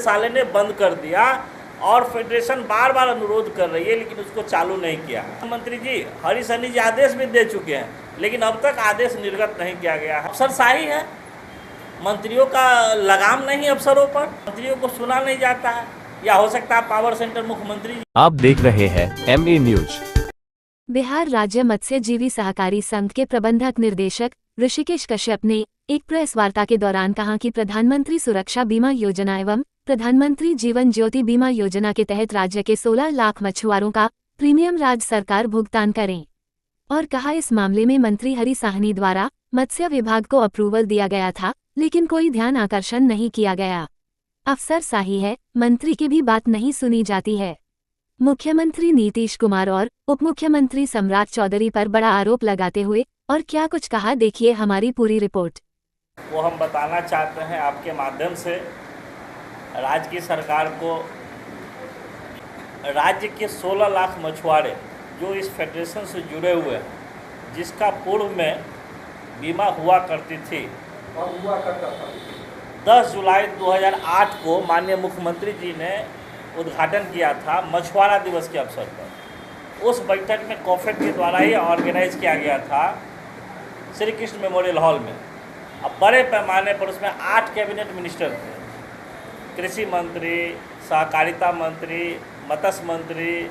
निदेशालय ने बंद कर दिया और फेडरेशन बार बार अनुरोध कर रही है लेकिन उसको चालू नहीं किया। मंत्री जी हरी सनी जी आदेश भी दे चुके हैं लेकिन अब तक आदेश निर्गत नहीं किया गया है। अफसरशाही है, मंत्रियों का लगाम नहीं अफसरों पर, मंत्रियों को सुना नहीं जाता है, या हो सकता है पावर सेंटर मुख्यमंत्री जी। आप देख रहे हैं MA न्यूज। बिहार राज्य मत्स्य जीवी सहकारी संघ के प्रबंधक निर्देशक ऋषिकेश कश्यप ने एक प्रेस वार्ता के दौरान कहा कि प्रधानमंत्री सुरक्षा बीमा योजना एवं प्रधानमंत्री जीवन ज्योति बीमा योजना के तहत राज्य के 16 लाख मछुआरों का प्रीमियम राज्य सरकार भुगतान करें, और कहा इस मामले में मंत्री हरि साहनी द्वारा मत्स्य विभाग को अप्रूवल दिया गया था लेकिन कोई ध्यान आकर्षण नहीं किया गया। अफसरशाही है, मंत्री की भी बात नहीं सुनी जाती है। मुख्यमंत्री नीतीश कुमार और उप मुख्यमंत्री सम्राट चौधरी पर बड़ा आरोप लगाते हुए और क्या कुछ कहा, देखिए हमारी पूरी रिपोर्ट। वो हम बताना चाहते हैं आपके माध्यम से राज्य की सरकार को, राज्य के 16 लाख मछुआरे जो इस फेडरेशन से जुड़े हुए हैं, जिसका पूर्व में बीमा हुआ करती थी, और हुआ करता था। 10 जुलाई 2008 को माननीय मुख्यमंत्री जी ने उद्घाटन किया था मछुआरा दिवस के अवसर पर। उस बैठक में कॉफेड के द्वारा ही ऑर्गेनाइज किया गया था श्री कृष्ण मेमोरियल हॉल में। अब बड़े पैमाने पर उसमें 8 कैबिनेट मिनिस्टर थे, कृषि मंत्री, सहकारिता मंत्री, मत्स्य मंत्री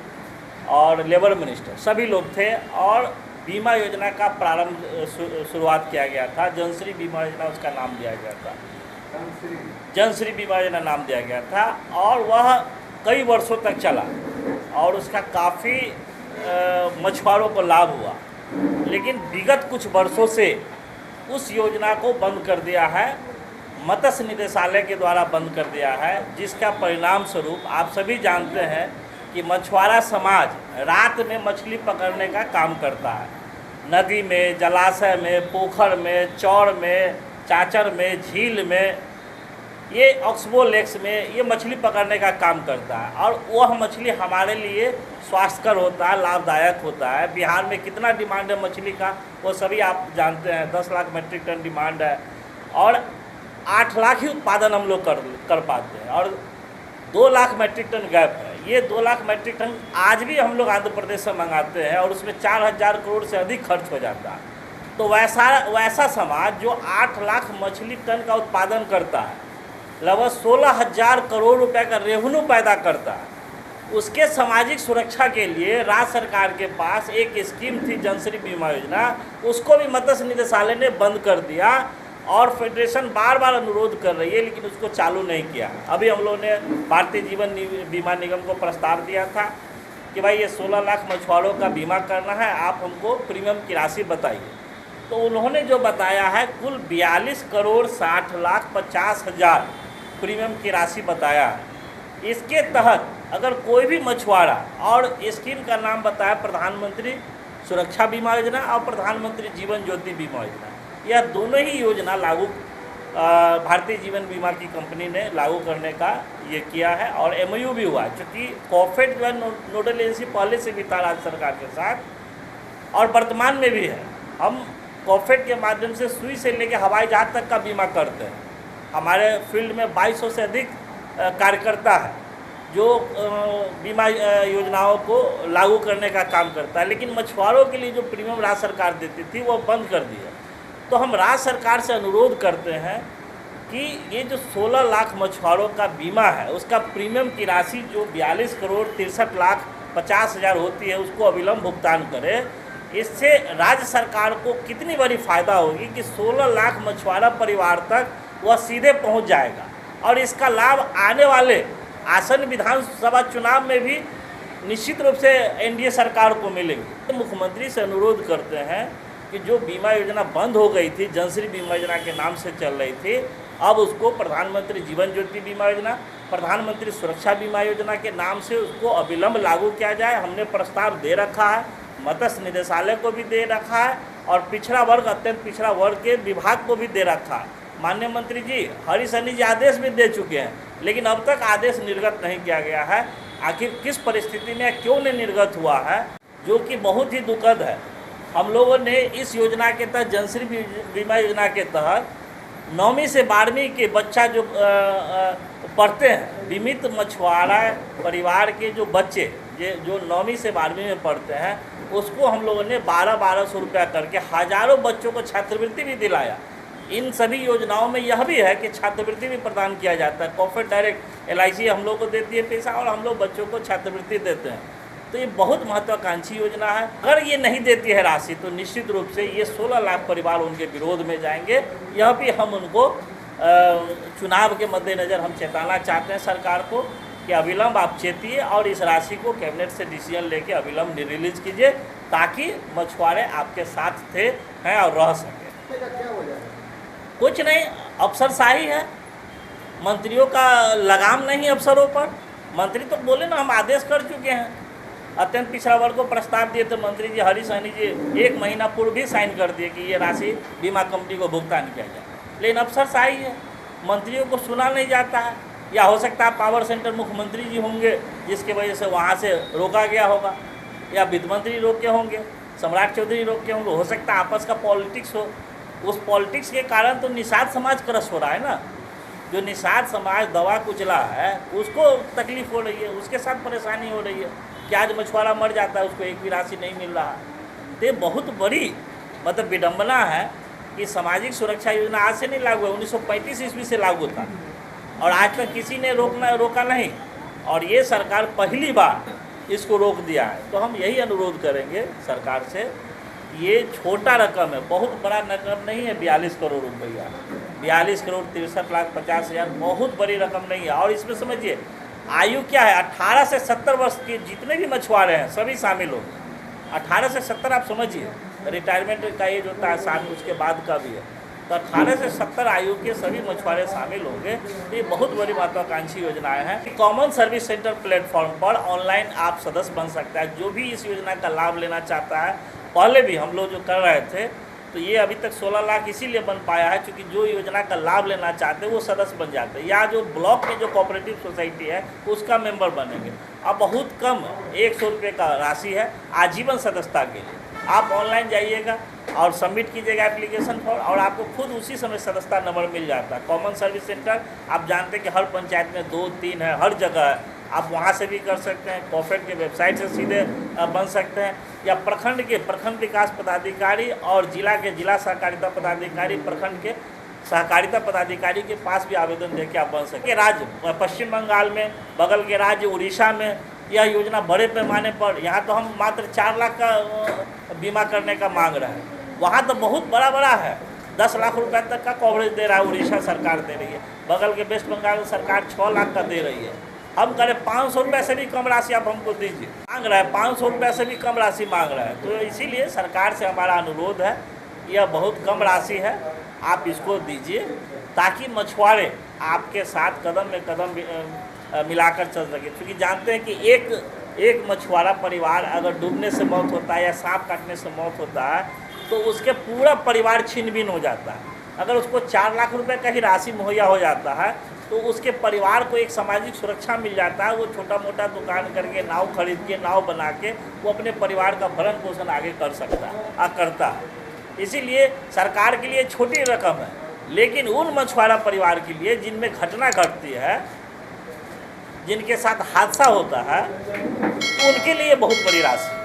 और लेबर मिनिस्टर, सभी लोग थे। और बीमा योजना का प्रारंभ शुरुआत किया गया था, जनश्री बीमा योजना उसका नाम दिया गया था, जनश्री बीमा योजना नाम दिया गया था। और वह कई वर्षों तक चला और उसका काफ़ी मछुआरों को लाभ हुआ, लेकिन विगत कुछ वर्षों से उस योजना को बंद कर दिया है, मत्स्य निदेशालय के द्वारा बंद कर दिया है, जिसका परिणाम स्वरूप आप सभी जानते हैं कि मछुआरा समाज रात में मछली पकड़ने का काम करता है, नदी में, जलाशय में, पोखर में, चौड़ में, चाचर में, झील में, ये ऑक्सबो लेक्स में ये मछली पकड़ने का काम करता है। और वह मछली हमारे लिए स्वास्थ्यकर होता है, लाभदायक होता है। बिहार में कितना डिमांड है मछली का वो सभी आप जानते हैं, 10 लाख मेट्रिक टन डिमांड है और 8 लाख ही उत्पादन हम लोग कर पाते हैं और 2 लाख मेट्रिक टन गैप है। ये 2 लाख मेट्रिक टन आज भी हम लोग आंध्र प्रदेश से मंगाते हैं और उसमें 4000 करोड़ से अधिक खर्च हो जाता है। तो वैसा समाज जो 8 लाख मछली टन का उत्पादन करता है, लगभग 16,000 करोड़ रुपए का रेवेन्यू पैदा करता है, उसके सामाजिक सुरक्षा के लिए राज्य सरकार के पास एक स्कीम थी जनश्री बीमा योजना, उसको भी मत्स्य निदेशालय ने बंद कर दिया और फेडरेशन बार बार अनुरोध कर रही है लेकिन उसको चालू नहीं किया। अभी हम लोगों ने भारतीय जीवन बीमा निगम को प्रस्ताव दिया था कि भाई ये 16 लाख मछुआरों का बीमा करना है, आप हमको प्रीमियम की राशि बताइए। तो उन्होंने जो बताया है कुल 42 करोड़ 60 लाख 50 हज़ार प्रीमियम की राशि बताया है। इसके तहत अगर कोई भी मछुआरा, और स्कीम का नाम बताया प्रधानमंत्री सुरक्षा बीमा योजना और प्रधानमंत्री जीवन ज्योति बीमा योजना, यह दोनों ही योजना लागू भारतीय जीवन बीमा की कंपनी ने लागू करने का ये किया है और MOU भी हुआ है। चूँकि कॉफेड जो है नोडल एजेंसी पहले से भी था राज्य सरकार के साथ और वर्तमान में भी है। हम कॉफेड के माध्यम से सुई से लेकर हवाई जहाज तक का बीमा करते हैं। हमारे फील्ड में 2200 से अधिक कार्यकर्ता है जो बीमा योजनाओं को लागू करने का काम करता है, लेकिन मछुआरों के लिए जो प्रीमियम राज्य सरकार देती थी वो बंद कर दी है। तो हम राज्य सरकार से अनुरोध करते हैं कि ये जो 16 लाख मछुआरों का बीमा है उसका प्रीमियम की राशि जो 42 करोड़ 63 लाख 50 हज़ार होती है उसको अविलंब भुगतान करे। इससे राज्य सरकार को कितनी बड़ी फ़ायदा होगी कि 16 लाख मछुआरा परिवार तक वह सीधे पहुंच जाएगा और इसका लाभ आने वाले आसन विधानसभा चुनाव में भी निश्चित रूप से NDA सरकार को मिलेगी। तो मुख्यमंत्री से अनुरोध करते हैं कि जो बीमा योजना बंद हो गई थी, जनश्री बीमा योजना के नाम से चल रही थी, अब उसको प्रधानमंत्री जीवन ज्योति बीमा योजना, प्रधानमंत्री सुरक्षा बीमा योजना के नाम से उसको अविलंब लागू किया जाए। हमने प्रस्ताव दे रखा है, मत्स्य निदेशालय को भी दे रखा है और पिछड़ा वर्ग, अत्यंत पिछड़ा वर्ग के विभाग को भी दे रखा है। माननीय मंत्री जी हरी सनी जी आदेश भी दे चुके हैं लेकिन अब तक आदेश निर्गत नहीं किया गया है। आखिर किस परिस्थिति में क्यों नहीं निर्गत हुआ है, जो कि बहुत ही दुखद है। हम लोगों ने इस योजना के तहत, जनश्री बीमा योजना के तहत 9वीं से 12वीं के बच्चा जो पढ़ते हैं, बीमित मछुआरा परिवार के जो बच्चे जो 9वीं से 12वीं में पढ़ते हैं, उसको हम लोगों ने 1200 रुपया करके हज़ारों बच्चों को छात्रवृत्ति भी दिलाया। इन सभी योजनाओं में यह भी है कि छात्रवृत्ति भी प्रदान किया जाता है। कॉफेड डायरेक्ट LIC हम लोग को देती है पैसा और हम लोग बच्चों को छात्रवृत्ति देते हैं। तो ये बहुत महत्वाकांक्षी योजना है। अगर ये नहीं देती है राशि तो निश्चित रूप से ये 16 लाख परिवार उनके विरोध में जाएंगे। यह भी हम उनको चुनाव के मद्देनज़र हम चेताना चाहते हैं सरकार को कि अविलंब आप चेतिए और इस राशि को कैबिनेट से डिसीजन लेके अविलंब रिलीज कीजिए, ताकि मछुआरे आपके साथ थे हैं और रह सकें। क्या हो जाएगा? कुछ नहीं, अफसरशाही है, मंत्रियों का लगाम नहीं अफसरों पर। मंत्री तो बोले ना, हम आदेश कर चुके हैं। अत्यंत पिछड़ा वर्ग को प्रस्ताव दिए तो मंत्री जी हरीश सहनी जी 1 महीना पूर्व भी साइन कर दिए कि ये राशि बीमा कंपनी को भुगतान किया जाए, लेकिन अफसरशाही है, मंत्रियों को सुना नहीं जाता है। या हो सकता है पावर सेंटर मुख्यमंत्री जी होंगे जिसकी वजह से वहाँ से रोका गया होगा, या वित्त मंत्री रोके होंगे, सम्राट चौधरी रोके होंगे। हो सकता है आपस का पॉलिटिक्स हो। उस पॉलिटिक्स के कारण तो निषाद समाज क्रश हो रहा है ना। जो निषाद समाज दवा कुचला है उसको तकलीफ हो रही है, उसके साथ परेशानी हो रही है कि आज मछुआरा मर जाता है, उसको एक भी राशि नहीं मिल रहा। तो ये बहुत बड़ी मतलब विडम्बना है कि सामाजिक सुरक्षा योजना आज से नहीं लागू है, 1935 ईस्वी से लागू था और आज तक किसी ने रोका नहीं। और ये सरकार पहली बार इसको रोक दिया है। तो हम यही अनुरोध करेंगे सरकार से, ये छोटा रकम है, बहुत बड़ा रकम नहीं है। 42 करोड़ रुपया, 42 करोड़ 63,50,000 बहुत बड़ी रकम नहीं है। और इसमें समझिए आयु क्या है, 18 से 70 वर्ष के जितने भी मछुआरे हैं सभी शामिल हो। 18 से 70 आप समझिए, रिटायरमेंट का एज होता है साल, उसके बाद का भी है। तो 18 से 70 आयु के सभी मछुआरे शामिल होंगे। तो ये बहुत बड़ी महत्वाकांक्षी योजनाएं हैं। कॉमन सर्विस सेंटर प्लेटफॉर्म पर ऑनलाइन आप सदस्य बन सकता है। जो भी इस योजना का लाभ लेना चाहता है, पहले भी हम लोग जो कर रहे थे, तो ये अभी तक 16 लाख इसीलिए बन पाया है क्योंकि जो योजना का लाभ लेना चाहते हैं वो सदस्य बन जाते हैं, या जो ब्लॉक में जो कोऑपरेटिव सोसाइटी है उसका मेंबर बनेंगे। अब बहुत कम 100 रुपये का राशि है आजीवन सदस्यता के लिए। आप ऑनलाइन जाइएगा और सबमिट कीजिएगा एप्लीकेशन फॉर्म और आपको खुद उसी समय सदस्यता नंबर मिल जाता है। कॉमन सर्विस सेंटर आप जानते हैं कि हर पंचायत में 2-3 है, हर जगह है। आप वहाँ से भी कर सकते हैं, कॉफेड के वेबसाइट से सीधे बन सकते हैं, या प्रखंड के प्रखंड विकास पदाधिकारी और जिला के जिला सहकारिता पदाधिकारी, प्रखंड के सहकारिता पदाधिकारी के पास भी आवेदन देके आप बन सकते। राज्य पश्चिम बंगाल में, बगल के राज्य उड़ीसा में यह योजना बड़े पैमाने पर, यहाँ तो हम मात्र 4 लाख का बीमा करने का मांग रहे हैं, वहाँ तो बहुत बड़ा है, 10 लाख रुपए तक का कवरेज दे रहा है, उड़ीसा सरकार दे रही है। बगल के वेस्ट बंगाल सरकार 6 लाख का दे रही है। हम करें 500 रुपये से भी कम राशि आप हमको दीजिए, मांग रहा है 500 रुपये से भी कम राशि मांग रहा है। तो इसीलिए सरकार से हमारा अनुरोध है, यह बहुत कम राशि है, आप इसको दीजिए ताकि मछुआरे आपके साथ कदम में कदम मिलाकर चल सके। क्योंकि जानते हैं कि एक मछुआरा परिवार अगर डूबने से मौत होता है या सांप काटने से मौत होता है तो उसके पूरा परिवार छिन्न भिन्न हो जाता है। अगर उसको 4 लाख रुपए का ही राशि मुहैया हो जाता है तो उसके परिवार को एक सामाजिक सुरक्षा मिल जाता है। वो छोटा मोटा दुकान करके, नाव खरीद के, नाव बना के वो अपने परिवार का भरण पोषण आगे कर सकता है, करता है। इसीलिए सरकार के लिए छोटी रकम है, लेकिन उन मछुआरा परिवार के लिए जिनमें घटना घटती है, जिनके साथ हादसा होता है, उनके लिए बहुत बड़ी राशि।